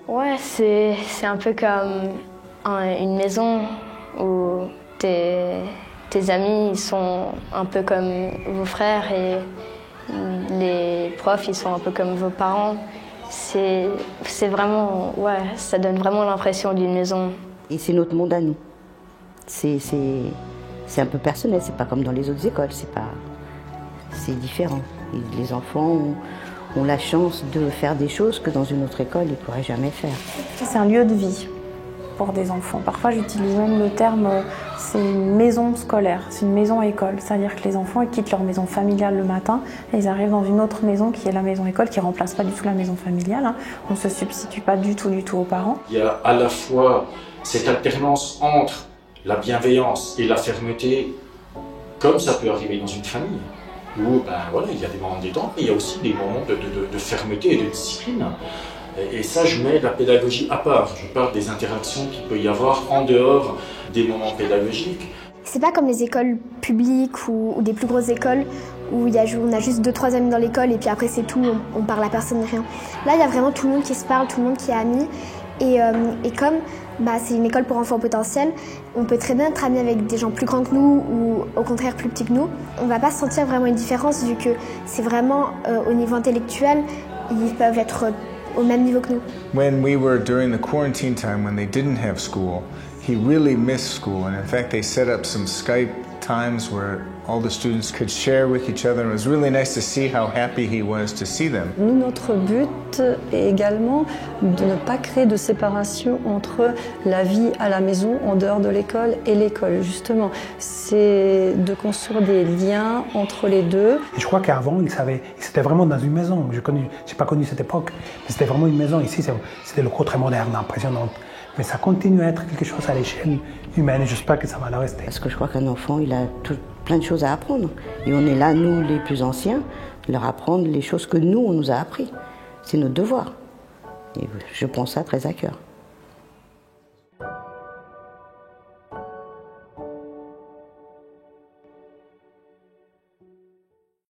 Ouais, c'est un peu comme une maison où tes amis ils sont un peu comme vos frères et les profs ils sont un peu comme vos parents. C'est vraiment, ouais, ça donne vraiment l'impression d'une maison. Et c'est notre monde à nous. C'est un peu personnel, c'est pas comme dans les autres écoles, c'est différent. Et les enfants ont la chance de faire des choses que dans une autre école ils ne pourraient jamais faire. C'est un lieu de vie pour des enfants. Parfois j'utilise même le terme, c'est une maison scolaire, c'est une maison école. C'est-à-dire que les enfants ils quittent leur maison familiale le matin et ils arrivent dans une autre maison qui est la maison école, qui ne remplace pas du tout la maison familiale. Hein. On ne se substitue pas du tout aux parents. Il y a à la fois cette alternance entre la bienveillance et la fermeté, comme ça peut arriver dans une famille, où voilà, il y a des moments de détente, mais il y a aussi des moments de fermeté et de discipline. Et ça, je mets la pédagogie à part. Je parle des interactions qu'il peut y avoir en dehors des moments pédagogiques. C'est pas comme les écoles publiques ou des plus grosses écoles où on a juste 2-3 amis dans l'école et puis après c'est tout, on parle à personne, rien. Là, il y a vraiment tout le monde qui se parle, tout le monde qui est ami. Et comme c'est une école pour enfants potentiels, on peut très bien être ami avec des gens plus grands que nous ou au contraire plus petits que nous. On va pas sentir vraiment une différence vu que c'est vraiment au niveau intellectuel, ils peuvent être au même niveau que nous. When we were during the quarantine time, when they didn't have school, he really missed school, and in fact they set up some Skype times where all the students could share with each other. It was really nice to see how happy he was to see them. Nous, notre but est également de ne pas créer de séparation entre la vie à la maison, en dehors de l'école, et l'école. Justement, c'est de construire des liens entre les deux. Et je crois qu'avant, c'était vraiment dans une maison. Je n'ai pas connu cette époque, mais c'était vraiment une maison. Ici, c'était le locaux très moderne, impressionnant. Mais ça continue à être quelque chose à l'échelle humaine et j'espère que ça va le rester. Parce que je crois qu'un enfant, il a plein de choses à apprendre. Et on est là, nous, les plus anciens, leur apprendre les choses que nous, on nous a appris. C'est notre devoir. Et je prends ça très à cœur.